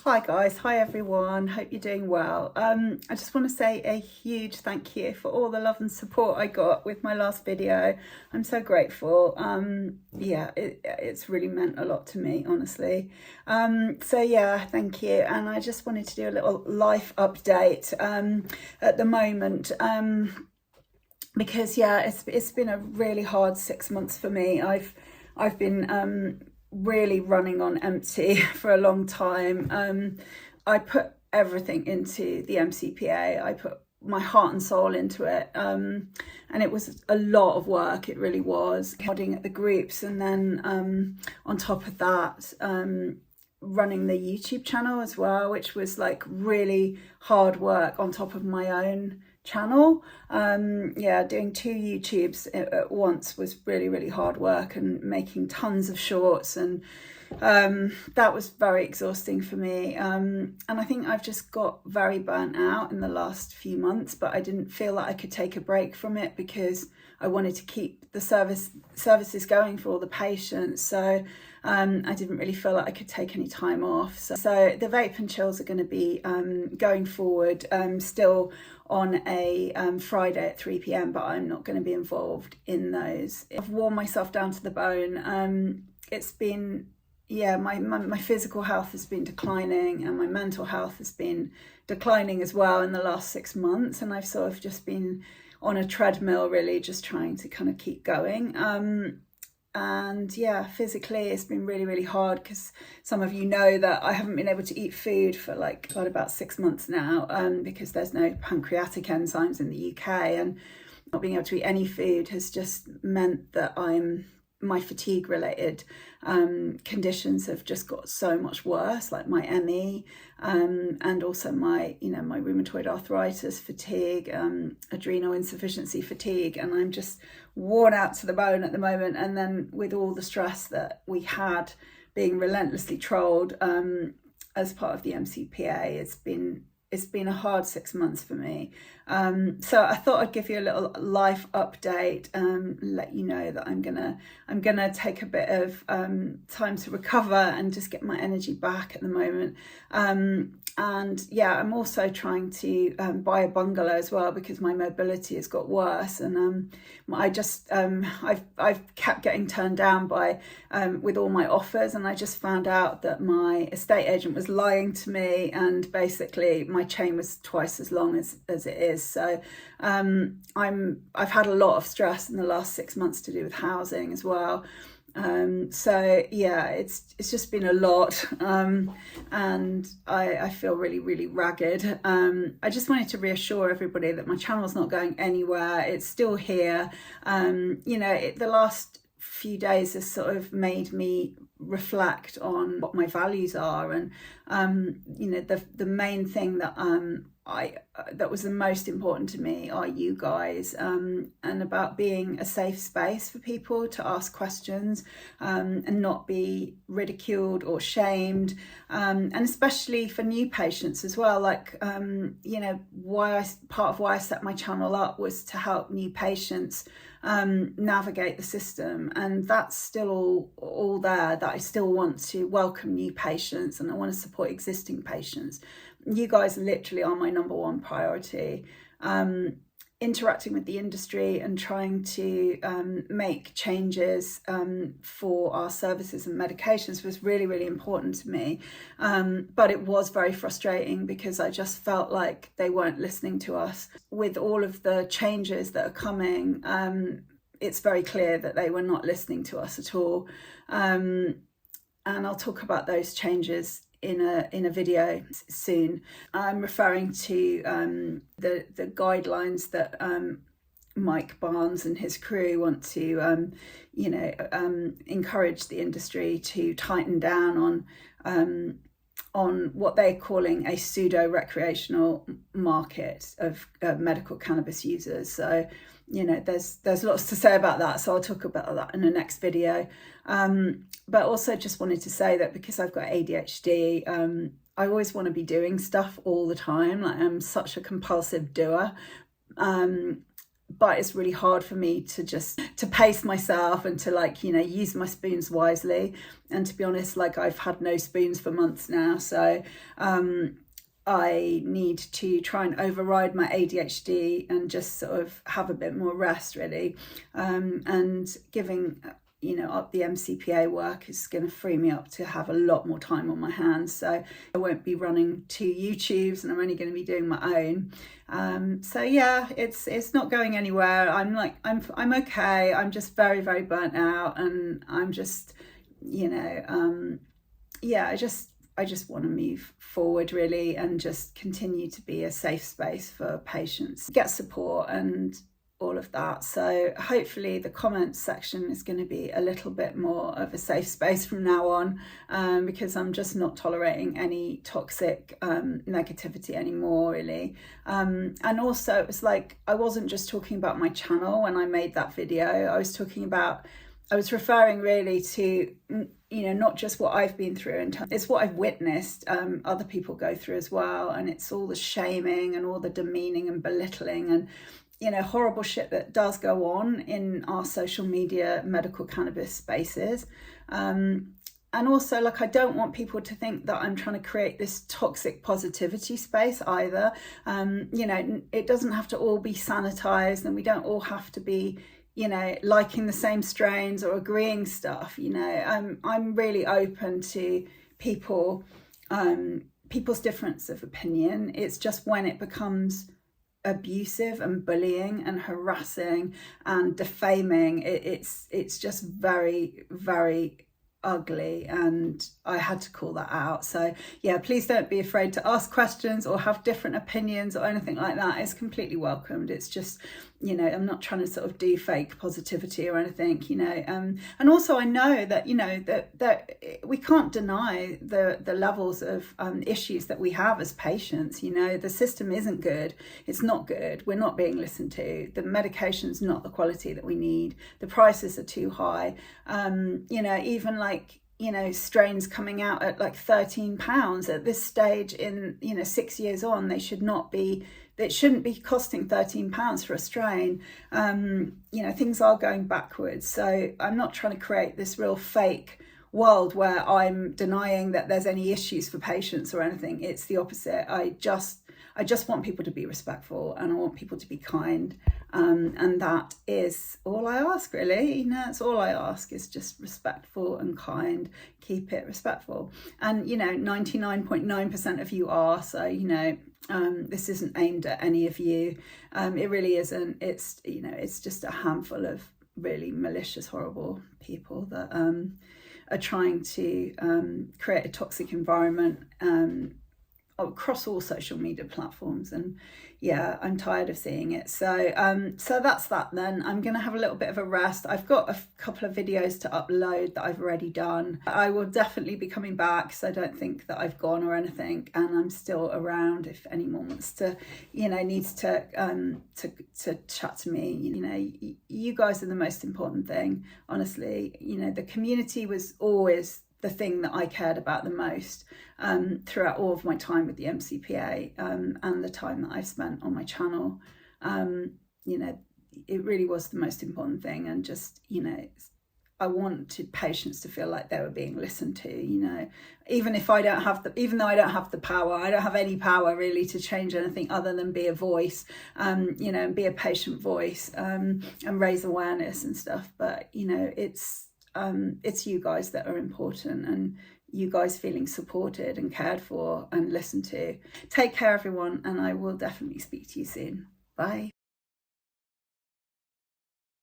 Hi guys, hi everyone, hope you're doing well. I just want to say a huge thank you for all the love and support I got with my last video. I'm so grateful. Yeah, it's really meant a lot to me, honestly. So yeah, thank you. And I just wanted to do a little life update at the moment. Because yeah, it's been a really hard 6 months for me. I've been really running on empty for a long time. I put everything into the MCPA. I put my heart and soul into it, and it was a lot of work. It really was. Nodding at the groups, and then on top of that, running the YouTube channel as well, which was like really hard work on top of my own channel. Yeah, doing 2 YouTubes at once was really hard work, and making tons of shorts, and that was very exhausting for me. And I think I've just got very burnt out in the last few months, but I didn't feel that I could take a break from it because I wanted to keep the services going for all the patients. So I didn't really feel like I could take any time off. So the vape and chills are going to be going forward still on a Friday at 3 p.m, but I'm not going to be involved in those. I've worn myself down to the bone. It's been, yeah, my physical health has been declining, and my mental health has been declining as well in the last 6 months. And I've sort of just been on a treadmill, really just trying to kind of keep going. And yeah, physically it's been really hard, because some of you know that I haven't been able to eat food for like about 6 months now, because there's no pancreatic enzymes in the UK, and not being able to eat any food has just meant that my fatigue related conditions have just got so much worse, like my ME, and also my rheumatoid arthritis fatigue, adrenal insufficiency fatigue, and I'm just worn out to the bone at the moment. And then with all the stress that we had being relentlessly trolled as part of the MCPA, it's been a hard 6 months for me. So I thought I'd give you a little life update, let you know that I'm gonna take a bit of time to recover and just get my energy back at the moment. And yeah, I'm also trying to buy a bungalow as well, because my mobility has got worse, and I've kept getting turned down by with all my offers, and I just found out that my estate agent was lying to me, and basically my chain was twice as long as it is. So I've had a lot of stress in the last 6 months to do with housing as well. So yeah, it's just been a lot, and I feel really ragged. I just wanted to reassure everybody that my channel's not going anywhere. It's still here. The last few days has sort of made me reflect on what my values are, and the main thing that that was the most important to me are you guys, and about being a safe space for people to ask questions, and not be ridiculed or shamed, and especially for new patients as well. Like part of why I set my channel up was to help new patients navigate the system, and that's still all there, that I still want to welcome new patients, and I want to support existing patients. You guys literally are my number one priority. Interacting with the industry and trying to make changes for our services and medications was really important to me, but it was very frustrating, because I just felt like they weren't listening to us. With all of the changes that are coming, it's very clear that they were not listening to us at all, and I'll talk about those changes in a video soon. I'm referring to the guidelines that Mike Barnes and his crew want to encourage the industry to tighten down on what they're calling a pseudo recreational market of medical cannabis users. So there's lots to say about that, so I'll talk about that in the next video. But also just wanted to say that because I've got ADHD, I always want to be doing stuff all the time. Like, I'm such a compulsive doer, but it's really hard for me to just to pace myself and to, like, you know, use my spoons wisely. And to be honest, like, I've had no spoons for months now, so I need to try and override my ADHD and just sort of have a bit more rest, really. And giving, you know, up the MCPA work is going to free me up to have a lot more time on my hands. So I won't be running 2 YouTubes, and I'm only going to be doing my own. So yeah, it's not going anywhere. I'm okay. I'm just very, very burnt out, and I'm just, you know, yeah, I just want to move forward, really, and just continue to be a safe space for patients, get support and all of that. So hopefully the comments section is going to be a little bit more of a safe space from now on, because I'm just not tolerating any toxic negativity anymore, really. And also, it was like, I wasn't just talking about my channel when I made that video. I was referring really to, you know, not just what I've been through, and it's what I've witnessed other people go through as well. And it's all the shaming and all the demeaning and belittling and, you know, horrible shit that does go on in our social media medical cannabis spaces. And also, like, I don't want people to think that I'm trying to create this toxic positivity space either. You know, it doesn't have to all be sanitized, and we don't all have to be, you know, liking the same strains or agreeing stuff. You know, I'm really open to people's difference of opinion. It's just when it becomes abusive and bullying and harassing and defaming, it's just very, very ugly, and I had to call that out. So yeah, please don't be afraid to ask questions or have different opinions or anything like that. It's completely welcomed. It's just, you know, I'm not trying to sort of do fake positivity or anything, you know. And also, I know that, you know, that we can't deny the levels of issues that we have as patients. You know, the system isn't good. It's not good. We're not being listened to. The medication's not the quality that we need. The prices are too high. You know, even like, you know, strains coming out at like £13 at this stage in, you know, 6 years on, it shouldn't be costing £13 for a strain. You know, things are going backwards. So I'm not trying to create this real fake world where I'm denying that there's any issues for patients or anything. It's the opposite. I just want people to be respectful, and I want people to be kind. And that is all I ask, really. You know, that's all I ask, is just respectful and kind. Keep it respectful. And, you know, 99.9% of you are. So, you know, this isn't aimed at any of you. It really isn't. It's, you know, it's just a handful of really malicious, horrible people that are trying to create a toxic environment across all social media platforms. And yeah, I'm tired of seeing it. So that's that then. I'm going to have a little bit of a rest. I've got a couple of videos to upload that I've already done. I will definitely be coming back, so I don't think that I've gone or anything, and I'm still around if anyone wants to, you know, needs to chat to me. You know, you guys are the most important thing, honestly. You know, the community was always the thing that I cared about the most throughout all of my time with the MCPA, and the time that I've spent on my channel. You know, it really was the most important thing. And just, you know, I wanted patients to feel like they were being listened to, you know, even though I don't have the power, I don't have any power really to change anything other than be a voice, you know, and be a patient voice, and raise awareness and stuff. But, you know, it's you guys that are important, and you guys feeling supported and cared for and listened to. Take care, everyone, and I will definitely speak to you soon. Bye.